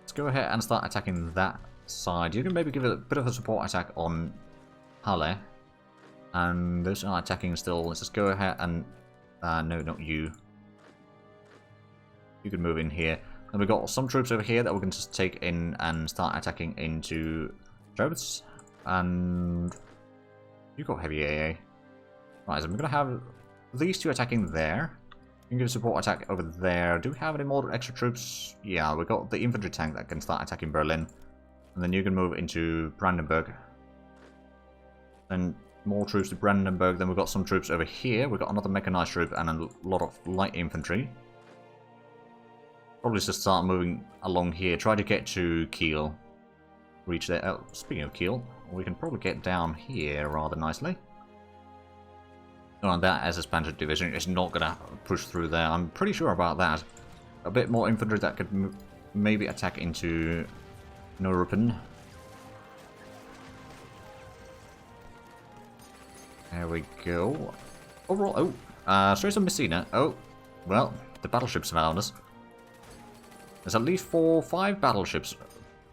Let's go ahead and start attacking that side. You can maybe give it a bit of a support attack on HoI3. And those are attacking still. Let's just go ahead and... no, not you. You can move in here. And we've got some troops over here that we can just take in and start attacking into Travis. And... you got heavy AA. Right, so I'm going to have these two attacking there. You can give a support attack over there. Do we have any more extra troops? Yeah, we got the infantry tank that can start attacking Berlin. And then you can move into Brandenburg. Then more troops to Brandenburg. Then we've got some troops over here. We've got another mechanized troop and a lot of light infantry. Probably just start moving along here. Try to get to Kiel. Reach there. Oh, speaking of Kiel, we can probably get down here rather nicely. Oh, and that SS Panzer Division is not going to push through there. I'm pretty sure about that. A bit more infantry that could maybe attack into Neuruppin. There we go. Overall, Straits of Messina. Oh, well, the battleships found us. There's at least 4 or 5 battleships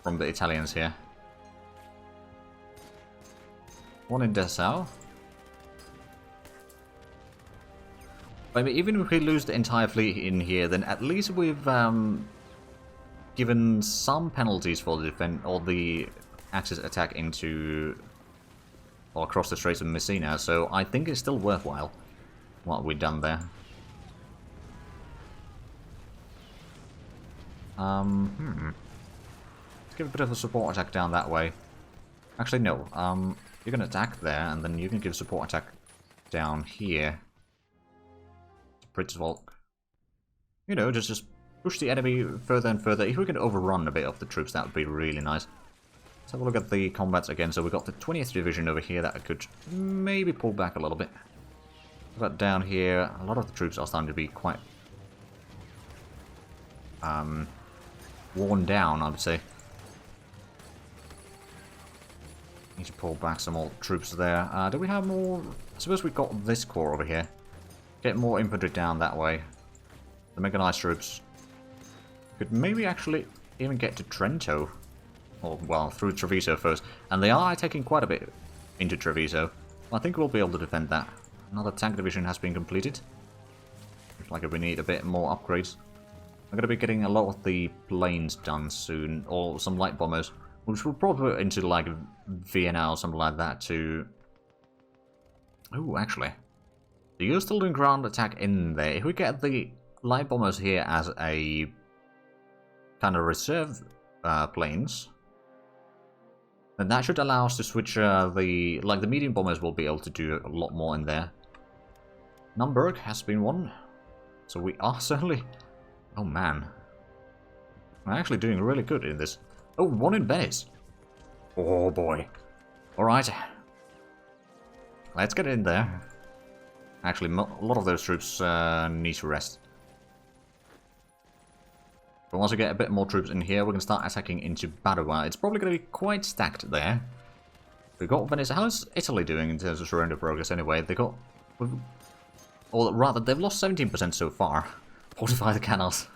from the Italians here. One in Dessau. I mean, even if we lose the entire fleet in here, then at least we've given some penalties for the defense or the Axis attack into or across the Straits of Messina. So I think it's still worthwhile what we've done there. Let's give a bit of a support attack down that way. Actually, no. You can attack there, and then you can give support attack down here. Pritzvolk. You know, just push the enemy further and further. If we can overrun a bit of the troops, that would be really nice. Let's have a look at the combats again. So we've got the 20th Division over here that could maybe pull back a little bit. But down here, a lot of the troops are starting to be quite worn down, I would say. Need to pull back some more troops there. Do we have more? I suppose we've got this corps over here. Get more infantry down that way. The mechanized troops could maybe actually even get to Trento. Or, well, through Treviso first. And they are taking quite a bit into Treviso. I think we'll be able to defend that. Another tank division has been completed. Looks like we need a bit more upgrades. I'm going to be getting a lot of the planes done soon. Or some light bombers. Which will probably put into, like, Vienna or something like that to... Oh, actually. You're still doing ground attack in there. If we get the light bombers here as a kind of reserve planes, then that should allow us to switch the medium bombers will be able to do a lot more in there. Nürnberg has been won, so we are certainly. Oh man, we're actually doing really good in this. Oh, one in Venice. Oh boy. All right, let's get in there. Actually, a lot of those troops need to rest. But once we get a bit more troops in here, we can start attacking into Padua. It's probably going to be quite stacked there. We've got Venice. How's Italy doing in terms of surrender progress anyway? They got... Or rather, they've lost 17% so far. Fortify the canals.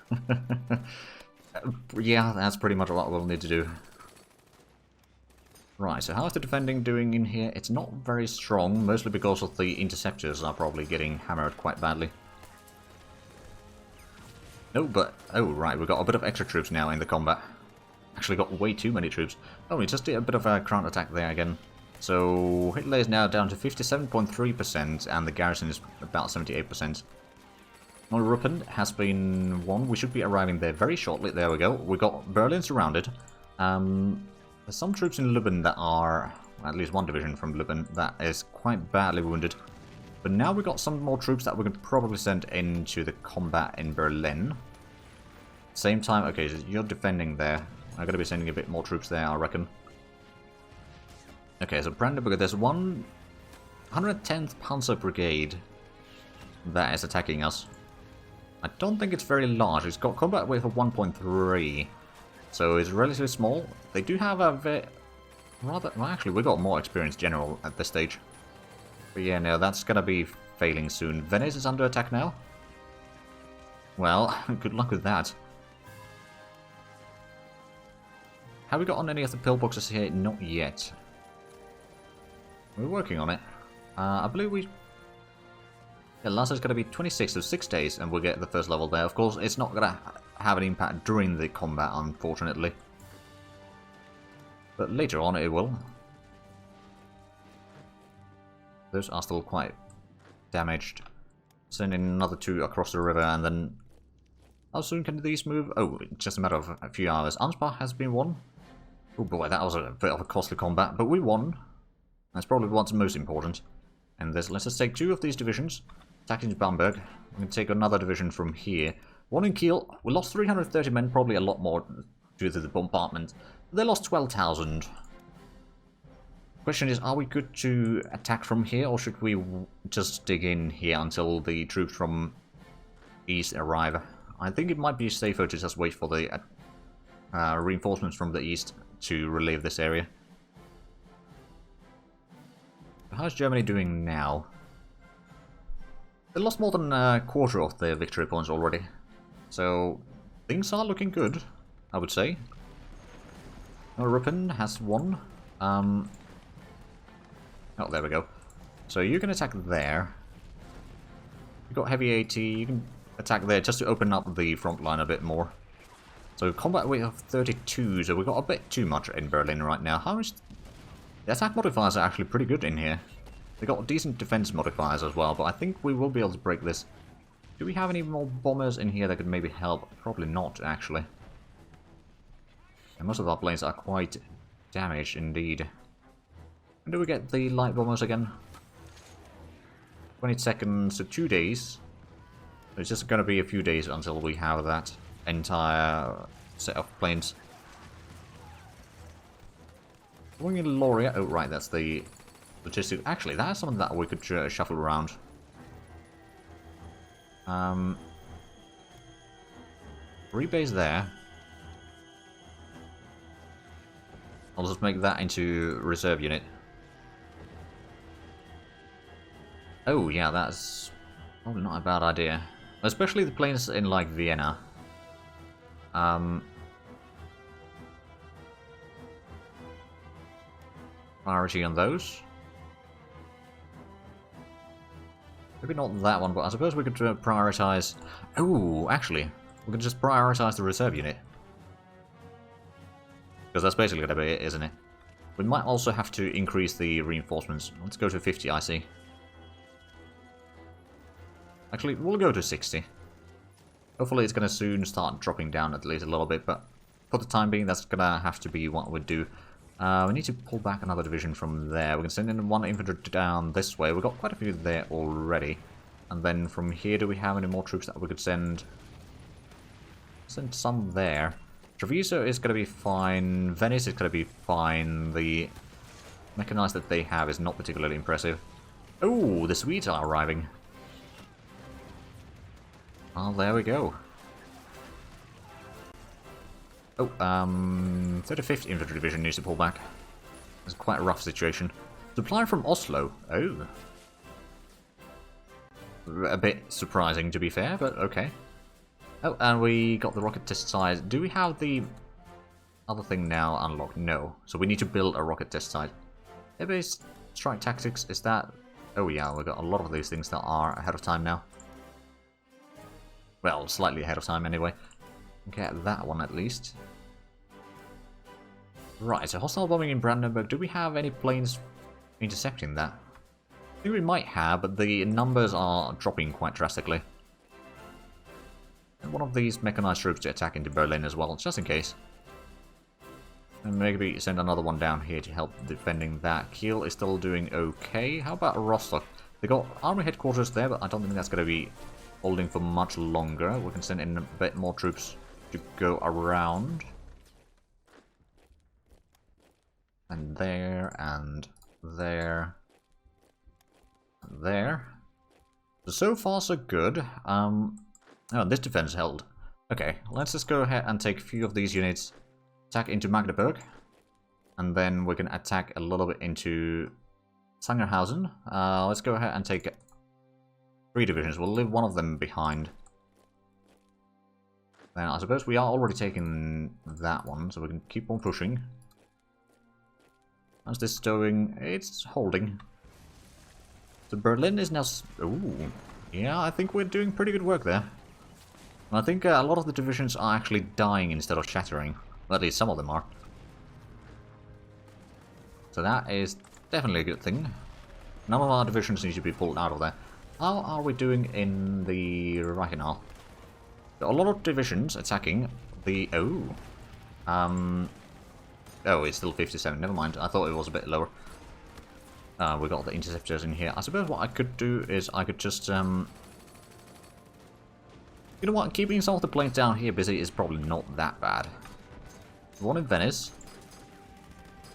Yeah, that's pretty much what we'll need to do. Right, so how's the defending doing in here? It's not very strong, mostly because of the interceptors are probably getting hammered quite badly. No, but... Oh, right, we've got a bit of extra troops now in the combat. Actually got way too many troops. Oh, we just did a bit of a ground attack there again. So, Hitler is now down to 57.3%, and the garrison is about 78%. Neuruppin has been won. We should be arriving there very shortly. There we go. We got Berlin surrounded. There's some troops in Lübben that are, at least one division from Lübben, that is quite badly wounded. But now we've got some more troops that we can probably send into the combat in Berlin. Same time, okay, so you're defending there. I'm going to be sending a bit more troops there, I reckon. Okay, so Brandenburg, there's 110th Panzer Brigade that is attacking us. I don't think it's very large. It's got combat weight of 1.3. So it's relatively small. They do have a bit... Rather... Well, actually, we've got more experienced general at this stage. But yeah, no, that's gonna be failing soon. Venice is under attack now. Well, good luck with that. Have we got on any of the pillboxes here? Not yet. We're working on it. I believe we... Yeah, last is going to be 26, so 6 days, and we'll get the first level there. Of course, it's not going to have an impact during the combat, unfortunately. But later on, it will. Those are still quite damaged. Send in another 2 across the river, and then... How soon can these move? Oh, just a matter of a few hours. Ansbach has been won. Oh boy, that was a bit of a costly combat, but we won. That's probably what's most important. And this, let's just take 2 of these divisions. Attack into Bamberg. We can take another division from here. 1 in Kiel. We lost 330 men, probably a lot more due to the bombardment. They lost 12,000. Question is, are we good to attack from here, or should we just dig in here until the troops from east arrive? I think it might be safer to just wait for the reinforcements from the east to relieve this area. How's Germany doing now? They lost more than a quarter of their victory points already. So, things are looking good, I would say. Ruppen has won. Oh, there we go. So you can attack there. You've got heavy AT, you can attack there just to open up the front line a bit more. So combat weight of 32, so we've got a bit too much in Berlin right now. How much... The attack modifiers are actually pretty good in here. They got decent defense modifiers as well, but I think we will be able to break this. Do we have any more bombers in here that could maybe help? Probably not, actually. And most of our planes are quite damaged indeed. When do we get the light bombers again? 20 seconds, so 2 days. It's just going to be a few days until we have that entire set of planes. Going in Lauria. Oh, right, that's the logistic. Actually, that's something that we could shuffle around. Rebase there. I'll just make that into reserve unit. Oh, yeah, that's probably not a bad idea. Especially the planes in, like, Vienna. Priority on those. Maybe not that one, but I suppose we could prioritize... Oh, actually, we could just prioritize the reserve unit. Because that's basically going to be it, isn't it? We might also have to increase the reinforcements. Let's go to 50, I see. Actually, we'll go to 60. Hopefully it's going to soon start dropping down at least a little bit, but for the time being, that's going to have to be what we do. We need to pull back another division from there. We can send in 1 infantry down this way. We've got quite a few there already. And then from here, do we have any more troops that we could send? Send some there. Treviso is going to be fine. Venice is going to be fine. The mechanized that they have is not particularly impressive. Oh, the Swedes are arriving. Oh, there we go. Oh, 35th Infantry Division needs to pull back. It's quite a rough situation. Supply from Oslo. Oh. A bit surprising, to be fair, but okay. Oh, and we got the rocket test site. Do we have the other thing now unlocked? No. So we need to build a rocket test site. Air-based strike tactics, is that... Oh yeah, we've got a lot of these things that are ahead of time now. Well, slightly ahead of time anyway. Get that one at least. Right, so hostile bombing in Brandenburg. Do we have any planes intercepting that? I think we might have, but the numbers are dropping quite drastically. And one of these mechanized troops to attack into Berlin as well, just in case. And maybe send another one down here to help defending that. Kiel is still doing okay. How about Rostock? They got army headquarters there, but I don't think that's going to be holding for much longer. We can send in a bit more troops to go around. And there, and there, and there. So far, so good. Oh, this defense held. Okay, let's just go ahead and take a few of these units, attack into Magdeburg, and then we can attack a little bit into Sangerhausen. Let's go ahead and take 3 divisions. We'll leave one of them behind. Then I suppose we are already taking that one, so we can keep on pushing. How's this doing? It's holding. So Berlin is now... Ooh. Yeah, I think we're doing pretty good work there. And I think a lot of the divisions are actually dying instead of shattering. Well, at least some of them are. So that is definitely a good thing. None of our divisions need to be pulled out of there. How are we doing in the Reichenau? A lot of divisions attacking the... Oh. Oh, it's still 57. Never mind. I thought it was a bit lower. We got the interceptors in here. I suppose what I could do is I could just... You know what? Keeping some of the planes down here busy is probably not that bad. One in Venice.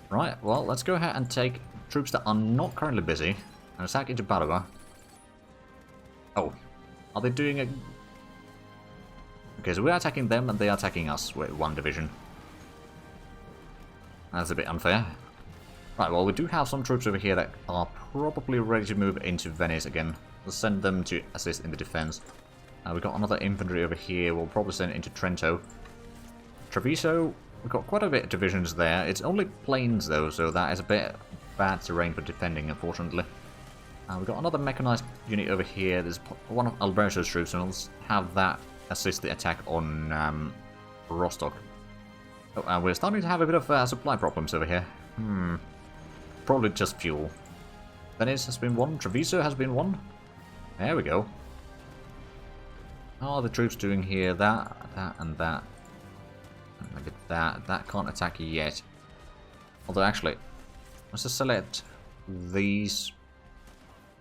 Right, well, let's go ahead and take troops that are not currently busy and attack into Padua. Oh. Are they doing a... Okay, so we're attacking them and they are attacking us with one division. That's a bit unfair. Right, well, we do have some troops over here that are probably ready to move into Venice again. We'll send them to assist in the defense. We've got another infantry over here. We'll probably send it into Trento. Treviso, we've got quite a bit of divisions there. It's only plains, though, so that is a bit bad terrain for defending, unfortunately. We've got another mechanized unit over here. There's one of Alberto's troops, and let's have that assist the attack on Rostock. Oh, and we're starting to have a bit of supply problems over here. Probably just fuel. Venice has been won. Treviso has been won. There we go. How are the troops doing here? That, and that. And look at that. That can't attack yet. Although, actually, let's just select these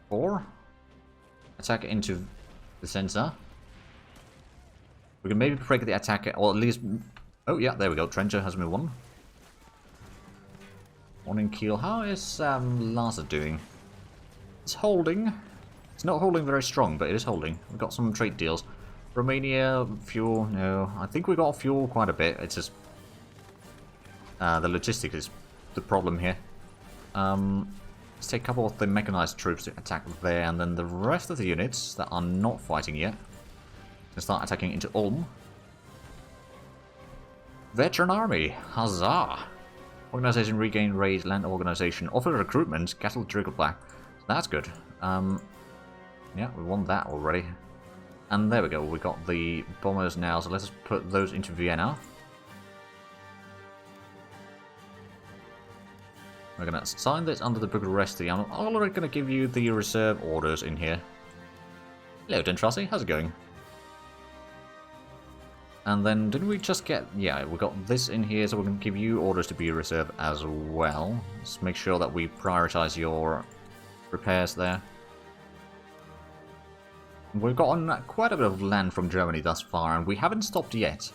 4. Attack into the center. We can maybe break the attack, or at least... Oh, yeah, there we go. Trento has been won. One in Kiel. How is Lhasa doing? It's holding. It's not holding very strong, but it is holding. We've got some trade deals. Romania, fuel, no. I think we got fuel quite a bit. It's just... the logistics is the problem here. Let's take a couple of the mechanized troops to attack there, and then the rest of the units that are not fighting yet can start attacking into Ulm. Veteran Army, huzzah! Organization regain raid, land organization, offer recruitment, cattle trickle back. That's good. Yeah, we won that already. And there we go, we got the bombers now, so let's just put those into Vienna. We're gonna sign this under the Bucharesti. I'm already gonna give you the reserve orders in here. Hello, Dentrossi, how's it going? And then, didn't we just get... Yeah, we got this in here, so we're going to give you orders to be reserved as well. Let's make sure that we prioritize your repairs there. We've gotten quite a bit of land from Germany thus far, and we haven't stopped yet.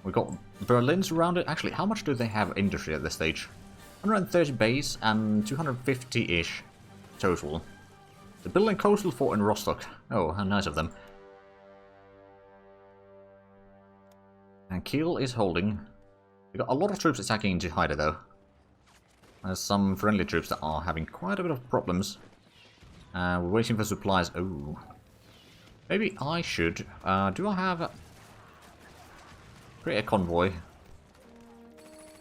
We've got Berlin surrounded. Actually, how much do they have industry at this stage? 130 base and 250-ish total. They're building a coastal fort in Rostock. Oh, how nice of them. And Kiel is holding. We've got a lot of troops attacking into Haida, though. There's some friendly troops that are having quite a bit of problems. We're waiting for supplies. Oh. Maybe I should. Do I have... create a convoy?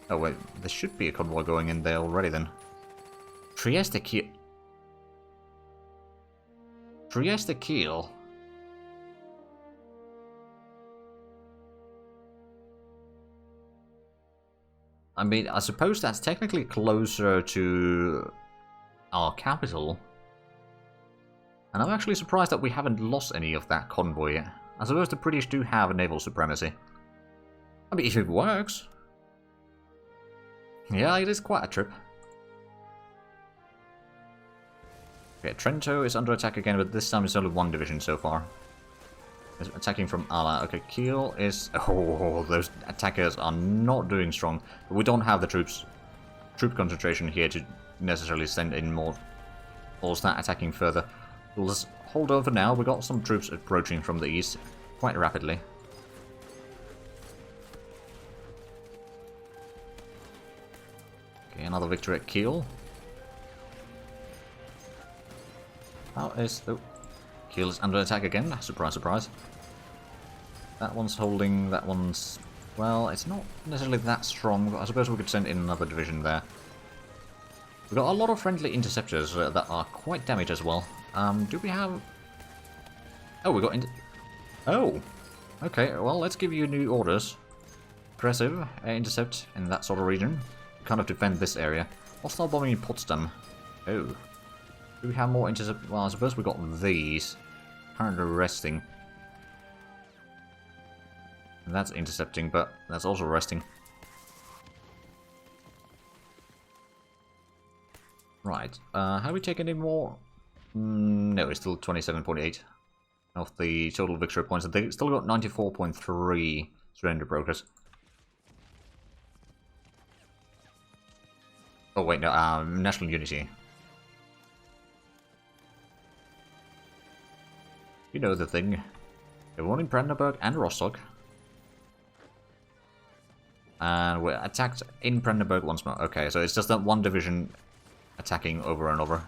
Oh, wait. There should be a convoy going in there already, then. Trieste Kiel. Trieste Kiel. I mean, I suppose that's technically closer to our capital. And I'm actually surprised that we haven't lost any of that convoy yet. I suppose the British do have a naval supremacy. I mean, if it works. Yeah, it is quite a trip. Okay, Trento is under attack again, but this time it's only one division so far. It's attacking from Ala. Okay, Kiel is... Oh, those attackers are not doing strong. But we don't have the troop concentration here to necessarily send in more. Or start attacking further. We'll just hold on for now. We got some troops approaching from the east quite rapidly. Okay, another victory at Kiel. How is... Oh. Kiel is under attack again. Surprise, surprise. That one's holding, that one's... Well, it's not necessarily that strong, but I suppose we could send in another division there. We've got a lot of friendly interceptors that are quite damaged as well. Do we have... Oh, we got... Oh! Okay, well, let's give you new orders. Aggressive, intercept in that sort of region. Kind of defend this area. Hostile bombing in Potsdam. Oh. Do we have more intercept? Well, I suppose we got these. Currently resting. And that's intercepting, but that's also resting. Right. Have we taken any more? No, it's still 27.8 of the total victory points. They still got 94.3 surrender progress. Oh wait, no, national unity. You know the thing. Everyone in Brandenburg and Rostock. And we're attacked in Brandenburg once more. Okay, so it's just that one division attacking over and over.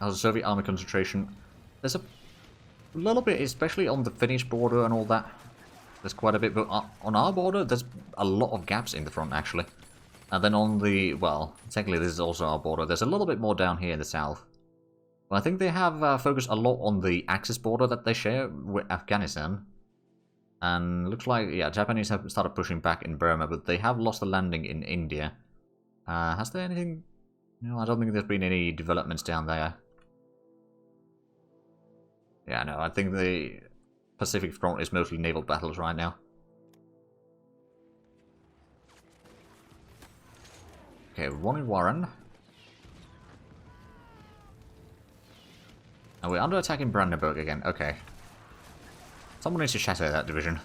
As a Soviet army concentration, there's a little bit, especially on the Finnish border and all that. There's quite a bit, but on our border, there's a lot of gaps in the front, actually. And then on the, well, technically this is also our border. There's a little bit more down here in the south. But I think they have focused a lot on the Axis border that they share with Afghanistan. And looks like, yeah, Japanese have started pushing back in Burma, but they have lost a landing in India. Has there anything? No, I don't think there's been any developments down there. Yeah, no, I think the Pacific front is mostly naval battles right now. Okay, one in Warren. And we're under attack in Brandenburg again. Okay. Someone needs to shatter that division.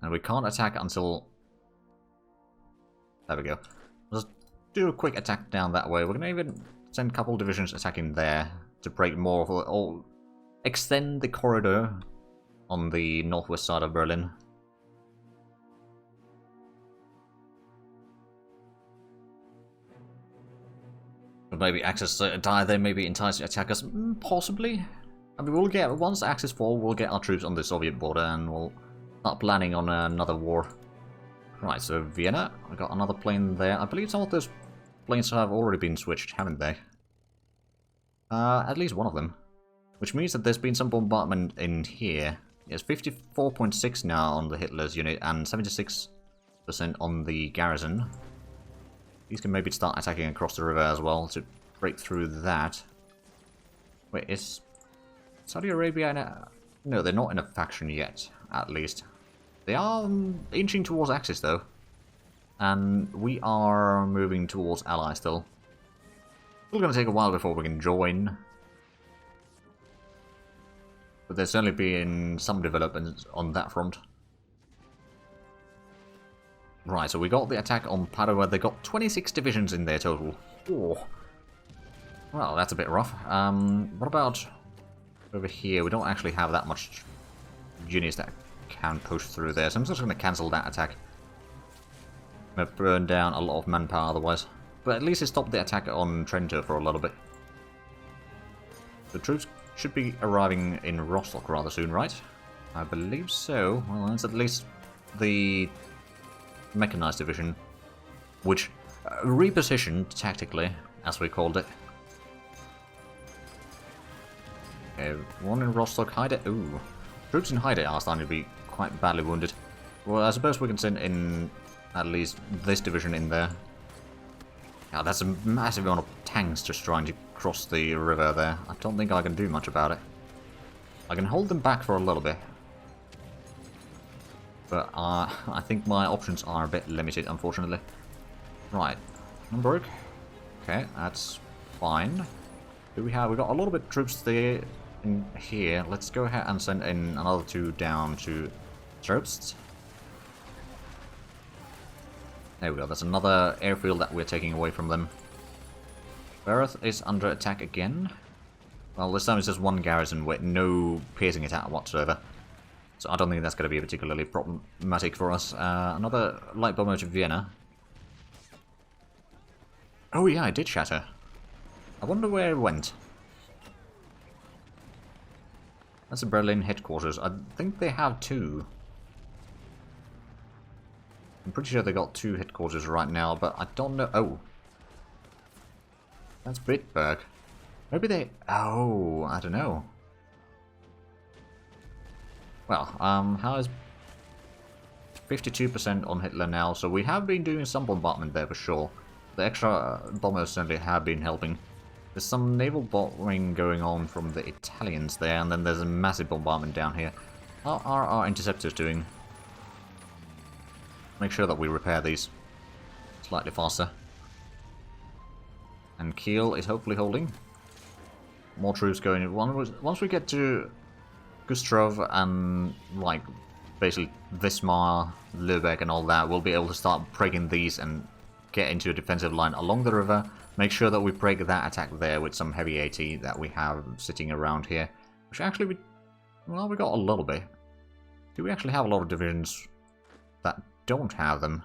And we can't attack until... There we go. Let's do a quick attack down that way. We're going to even send a couple divisions attacking there to break more of the... or extend the corridor on the northwest side of Berlin. But maybe Axis die there, maybe entice to attack us, possibly. I mean, we'll get, once Axis fall, we'll get our troops on the Soviet border and we'll start planning on another war. Right, so Vienna, I got another plane there. I believe some of those planes have already been switched, haven't they? At least one of them. Which means that there's been some bombardment in here. It's 54.6 now on the Hitler's unit and 76% on the garrison. These can maybe start attacking across the river as well to break through that. Wait, is Saudi Arabia in a... No, they're not in a faction yet, at least. They are inching towards Axis, though. And we are moving towards Ally still. Still going to take a while before we can join. But there's certainly been some developments on that front. Right, so we got the attack on Padua. They got 26 divisions in there total. Oh. Well, that's a bit rough. What about over here? We don't actually have that much units that can push through there, so I'm just going to cancel that attack. I'm going to burn down a lot of manpower otherwise. But at least it stopped the attack on Trento for a little bit. The troops should be arriving in Rostock rather soon, right? I believe so. Well, that's at least the mechanized division, which repositioned tactically, as we called it. Okay, one in Rostock, Haide. Ooh, troops in Haide are starting to be quite badly wounded. Well, I suppose we can send in at least this division in there. Yeah, that's a massive amount of tanks just trying to cross the river there. I don't think I can do much about it. I can hold them back for a little bit. But I think my options are a bit limited, unfortunately. Right, Hamburg. Okay, that's fine. Do we have? We got a little bit of troops there in here. Let's go ahead and send in another two down to Zerbst. There we go. That's another airfield that we're taking away from them. Bereth is under attack again. Well, this time it's just one garrison with no piercing attack whatsoever. So I don't think that's going to be particularly problematic for us. Another light bomber to Vienna. Oh yeah, I did shatter. I wonder where it went. That's a Berlin headquarters. I think they have two. I'm pretty sure they got two headquarters right now, but I don't know. Oh. That's Bitburg. Maybe they... Oh, I don't know. Well, how is 52% on Hitler now, so we have been doing some bombardment there for sure. The extra bombers certainly have been helping. There's some naval bombing going on from the Italians there, and then there's a massive bombardment down here. How are our interceptors doing? Make sure that we repair these slightly faster. And Kiel is hopefully holding. More troops going in. Once we get to Gustrov and, like, basically Wismar, Lübeck and all that, we'll be able to start breaking these and get into a defensive line along the river. Make sure that we break that attack there with some heavy AT that we have sitting around here. Which actually, well, we got a little bit. Do we actually have a lot of divisions that don't have them?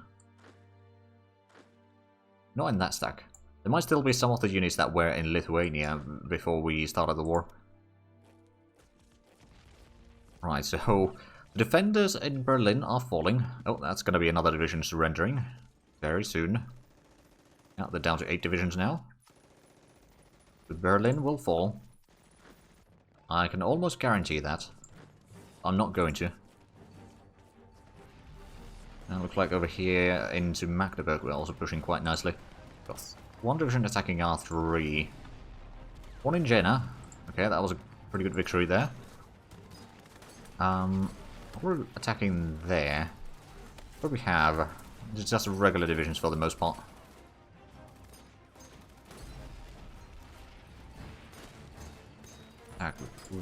Not in that stack. There might still be some of the units that were in Lithuania before we started the war. Right, so the defenders in Berlin are falling. Oh, that's going to be another division surrendering very soon. Yeah, they're down to 8 divisions now. But Berlin will fall. I can almost guarantee that. I'm not going to. And it looks like over here into Magdeburg we're also pushing quite nicely. Got one division attacking R3. One in Jena. Okay, that was a pretty good victory there. We're attacking there. What do we have? It's just regular divisions for the most part. Attack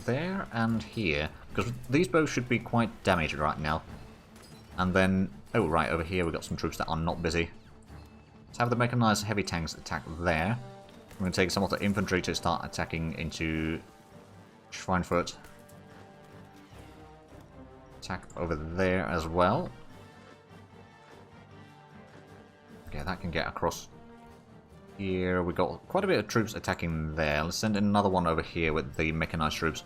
there and here. Because these both should be quite damaged right now. And then, oh right, over here we've got some troops that are not busy. Let's have the mechanized heavy tanks attack there. We're going to take some of the infantry to start attacking into Schweinfurt. Attack over there as well. Okay, that can get across here. We got quite a bit of troops attacking there. Let's send in another one over here with the mechanized troops.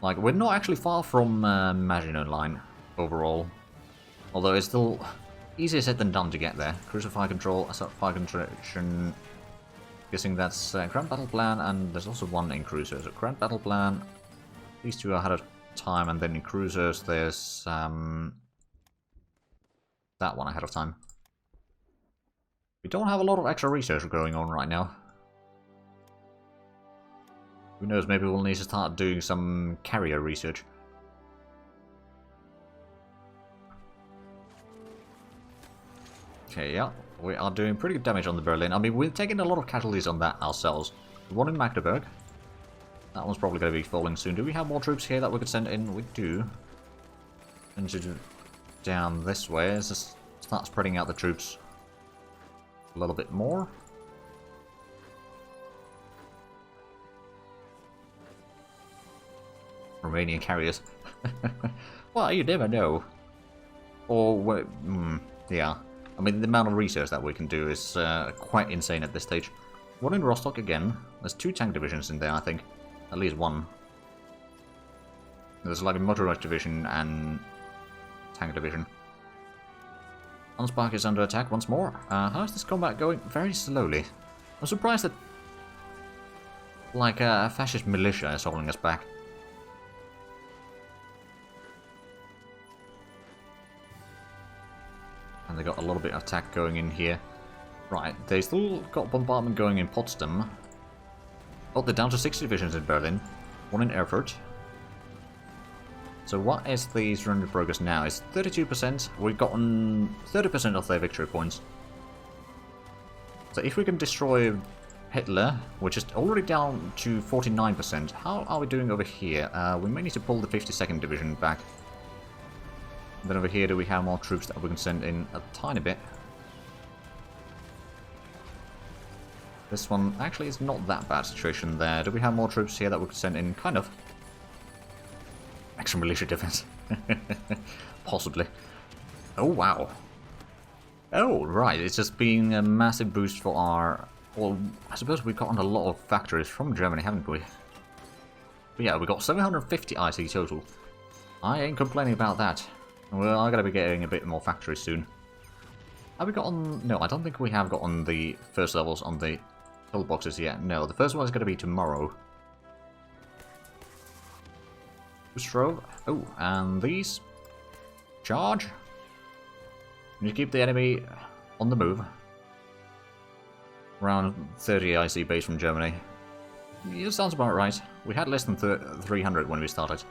Like, we're not actually far from Maginot Line overall. Although it's still easier said than done to get there. Cruiser fire control, assault fire construction. Guessing that's Grand Battle Plan, and there's also one in cruisers. So Grand Battle Plan, these two are ahead of time, and then in cruisers there's that one ahead of time. We don't have a lot of extra research going on right now. Who knows, maybe we'll need to start doing some carrier research. Okay, yeah, we are doing pretty good damage on the Berlin. I mean, we're taking a lot of casualties on that ourselves. The one in Magdeburg. That one's probably going to be falling soon. Do we have more troops here that we could send in? We do. And down this way. Let's just start spreading out the troops a little bit more. Romanian carriers. Well, you never know. Or, yeah. I mean, the amount of research that we can do is quite insane at this stage. One in Rostock again. There's 2 tank divisions in there, I think. At least one. There's like a motorized division and tank division. Ansbach is under attack once more. How is this combat going? Very slowly. I'm surprised that like a fascist militia is holding us back. And they got a little bit of attack going in here. Right, they still got bombardment going in Potsdam. Oh, they're down to 6 divisions in Berlin. 1 in Erfurt. So what is the surrender progress now? It's 32%. We've gotten 30% of their victory points. So if we can destroy Hitler, which is already down to 49%, how are we doing over here? We may need to pull the 52nd Division back. And then over here, do we have more troops that we can send in a tiny bit? This one actually is not that bad situation there. Do we have more troops here that we could send in? Kind of. Extra militia defense. Possibly. Oh, wow. Oh, right. It's just being a massive boost for our Well, I suppose we've gotten a lot of factories from Germany, haven't we? But yeah, we got 750 IC total. I ain't complaining about that. Well, I'm going to be getting a bit more factories soon. Have we gotten... No, I don't think we have gotten the first levels on the pillboxes yet. No, the first one is going to be tomorrow. Strobe. Oh, and these. Charge. You keep the enemy on the move. Around 30 IC base from Germany. Yeah, sounds about right. We had less than 300 when we started.